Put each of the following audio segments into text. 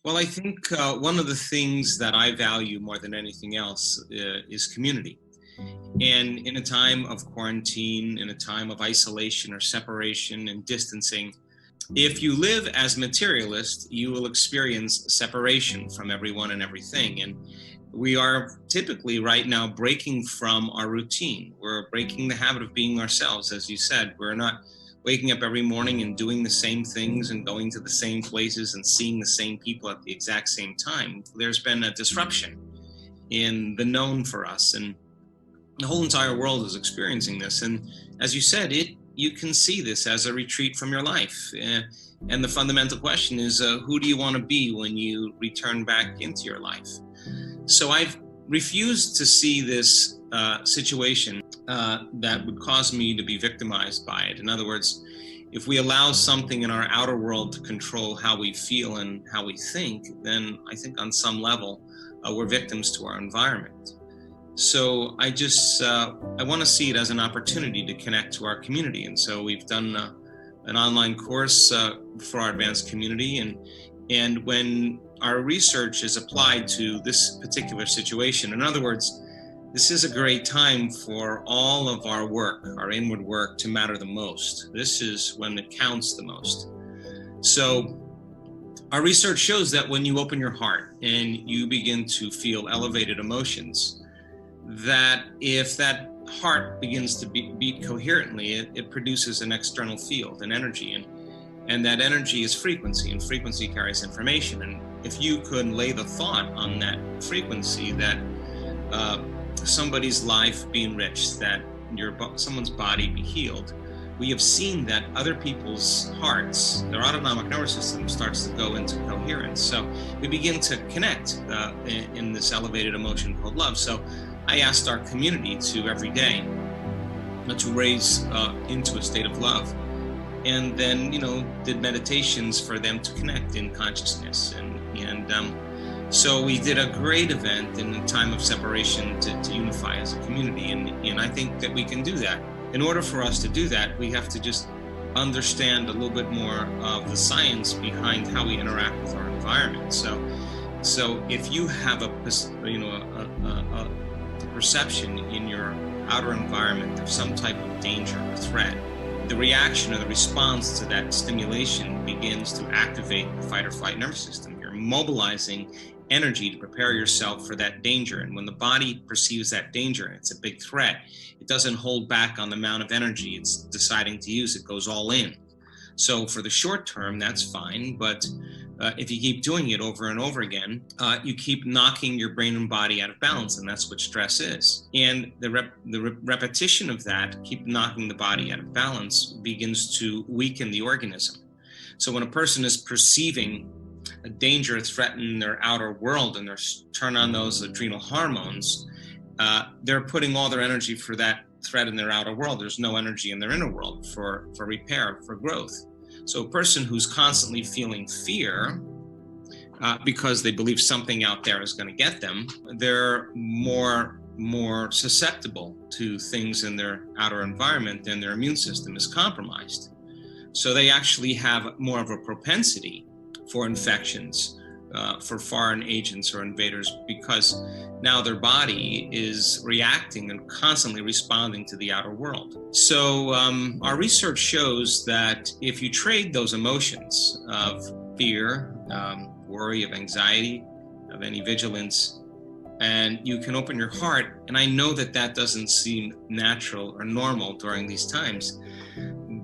Well, I think one of the things that I value more than anything else is community. And in a time of quarantine, in a time of isolation or separation and distancing, if you live as materialist, you will experience separation from everyone and everything. And we are typically right now breaking from our routine. We're breaking the habit of being ourselves, as you said. We're not waking up every morning and doing the same things and going to the same places and seeing the same people at the exact same time. There's been a disruption in the known for us, and the whole entire world is experiencing this. And as you said, you can see this as a retreat from your life. And the fundamental question is, who do you want to be when you return back into your life? So I've refused to see this situation that would cause me to be victimized by it. In other words, if we allow something in our outer world to control how we feel and how we think, then I think on some level we're victims to our environment. So I want to see it as an opportunity to connect to our community. And so we've done an online course for our advanced community. And when our research is applied to this particular situation, in other words, this is a great time for all of our work, our inward work, to matter the most. This is when it counts the most. So our research shows that when you open your heart and you begin to feel elevated emotions, that if that heart begins to beat coherently, it produces an external field, an energy, and that energy is frequency, and frequency carries information. And if you could lay the thought on that frequency, that somebody's life be enriched, that someone's body be healed, we have seen that other people's hearts, their autonomic nervous system starts to go into coherence. So we begin to connect in this elevated emotion called love. So I asked our community to every day to raise into a state of love, and then did meditations for them to connect in consciousness. And so we did a great event in the time of separation to unify as a community, and I think that we can do that. In order for us to do that, we have to just understand a little bit more of the science behind how we interact with our environment. So if you have a perception in your outer environment of some type of danger or threat, the reaction or the response to that stimulation begins to activate the fight or flight nervous system. You're mobilizing energy to prepare yourself for that danger. And when the body perceives that danger and it's a big threat, it doesn't hold back on the amount of energy it's deciding to use. It goes all in. So for the short term, that's fine. But if you keep doing it over and over again, you keep knocking your brain and body out of balance. And that's what stress is. And the repetition of that, keep knocking the body out of balance, begins to weaken the organism. So when a person is perceiving a danger threaten their outer world and they're turn on those adrenal hormones, they're putting all their energy for that threat in their outer world. There's no energy in their inner world for repair, for growth. So a person who's constantly feeling fear because they believe something out there is going to get them, they're more susceptible to things in their outer environment, and their immune system is compromised. So they actually have more of a propensity for infections, for foreign agents or invaders, because now their body is reacting and constantly responding to the outer world. So our research shows that if you trade those emotions of fear, worry, of anxiety, of any vigilance, and you can open your heart, and I know that that doesn't seem natural or normal during these times,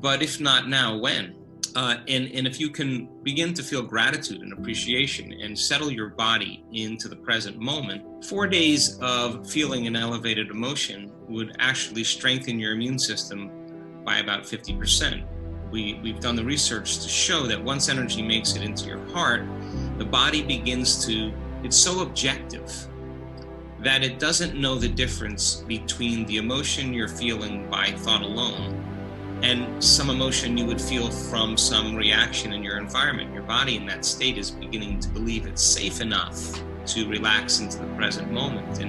but if not now, when? And if you can begin to feel gratitude and appreciation and settle your body into the present moment, 4 days of feeling an elevated emotion would actually strengthen your immune system by about 50%. We've done the research to show that once energy makes it into your heart, the body begins to, it's so objective that it doesn't know the difference between the emotion you're feeling by thought alone and some emotion you would feel from some reaction in your environment. Your body in that state is beginning to believe it's safe enough to relax into the present moment.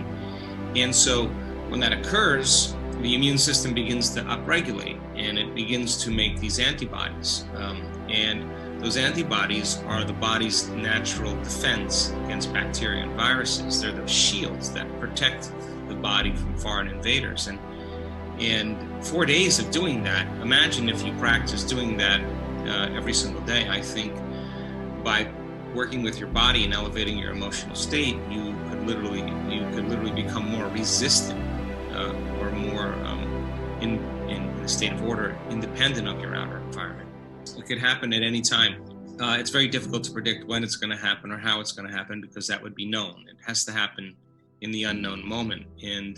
And so when that occurs, the immune system begins to upregulate, and it begins to make these antibodies. And Those antibodies are the body's natural defense against bacteria and viruses. They're those shields that protect the body from foreign invaders. And 4 days of doing that, imagine if you practice doing that every single day. I think by working with your body and elevating your emotional state, you could literally become more resistant or more in a state of order, independent of your outer environment. It could happen at any time. It's very difficult to predict when it's going to happen or how it's going to happen, because that would be known. It has to happen in the unknown moment. And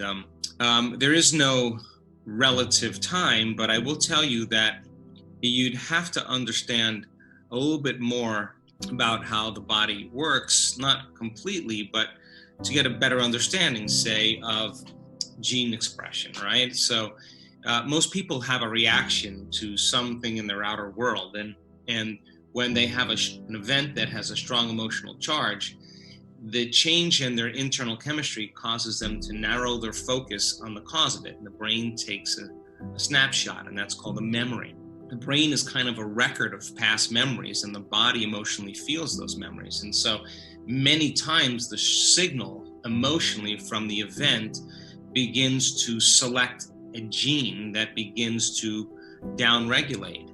there is no relative time, but I will tell you that you'd have to understand a little bit more about how the body works, not completely, but to get a better understanding, say, of gene expression, right? So most people have a reaction to something in their outer world, and when they have an event that has a strong emotional charge, the change in their internal chemistry causes them to narrow their focus on the cause of it, and the brain takes a snapshot, and that's called a memory. The brain is kind of a record of past memories, and the body emotionally feels those memories. And so many times the signal emotionally from the event begins to select a gene that begins to downregulate.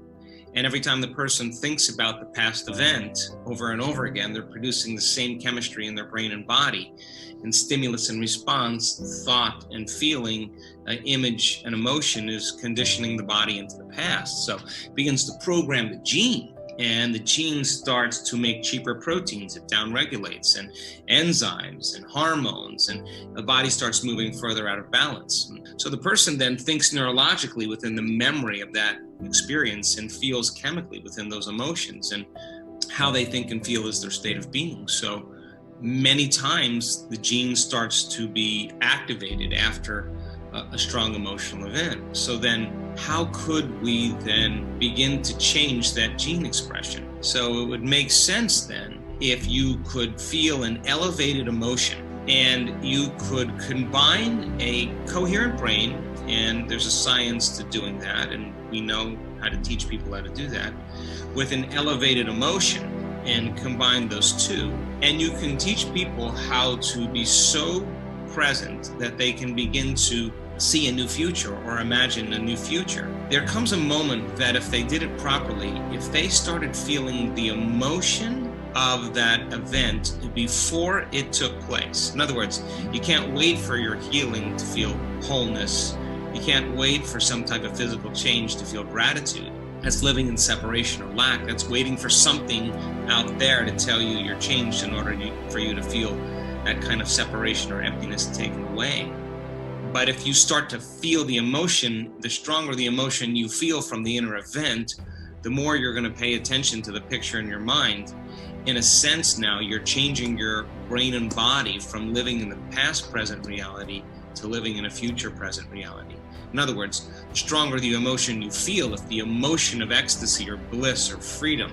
And every time the person thinks about the past event over and over again, they're producing the same chemistry in their brain and body. And stimulus and response, thought and feeling, image and emotion is conditioning the body into the past. So it begins to program the gene, and the gene starts to make cheaper proteins. It downregulates, and enzymes and hormones, and the body starts moving further out of balance. So the person then thinks neurologically within the memory of that experience and feels chemically within those emotions, and how they think and feel is their state of being. So many times the gene starts to be activated after a strong emotional event. So then how could we then begin to change that gene expression? So it would make sense then if you could feel an elevated emotion and you could combine a coherent brain, and there's a science to doing that, and we know how to teach people how to do that, with an elevated emotion, and combine those two. And you can teach people how to be so present that they can begin to see a new future or imagine a new future. There comes a moment that if they did it properly, if they started feeling the emotion of that event before it took place. In other words, you can't wait for your healing to feel wholeness. You can't wait for some type of physical change to feel gratitude. That's living in separation or lack. That's waiting for something out there to tell you you're changed in order for you to feel that kind of separation or emptiness taken away. But if you start to feel the emotion, the stronger the emotion you feel from the inner event, the more you're going to pay attention to the picture in your mind. In a sense now, you're changing your brain and body from living in the past present reality to living in a future present reality. In other words, the stronger the emotion you feel, if the emotion of ecstasy or bliss or freedom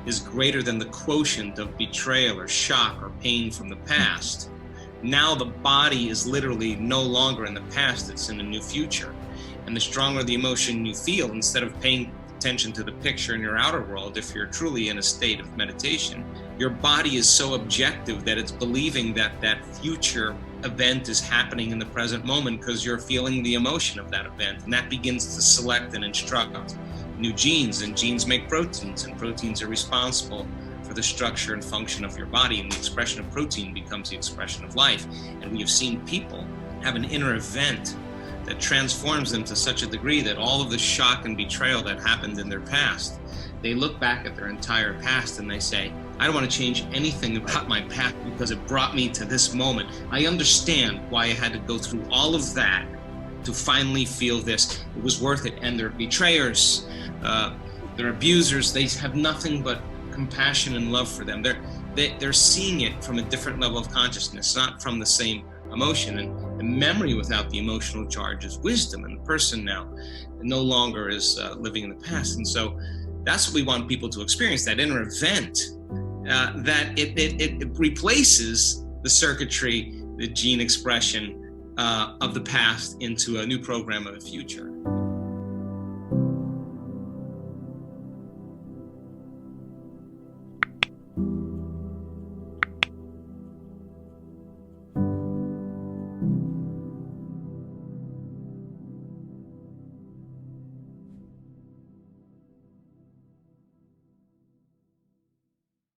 is greater than the quotient of betrayal or shock or pain from the past, now the body is literally no longer in the past, it's in a new future. And the stronger the emotion you feel, instead of paying attention to the picture in your outer world, if you're truly in a state of meditation, your body is so objective that it's believing that that future event is happening in the present moment because you're feeling the emotion of that event. And that begins to select and instruct new genes, and genes make proteins, and proteins are responsible for the structure and function of your body, and the expression of protein becomes the expression of life. And we have seen people have an inner event that transforms them to such a degree that all of the shock and betrayal that happened in their past, they look back at their entire past and they say, I don't want to change anything about my past because it brought me to this moment. I understand why I had to go through all of that to finally feel this. It was worth it. And they're betrayers, they're abusers. They have nothing but compassion and love for them. They're seeing it from a different level of consciousness, not from the same emotion. And the memory without the emotional charge is wisdom, and the person now no longer is living in the past. And so that's what we want people to experience, that inner event, that it replaces the circuitry, the gene expression of the past into a new program of the future.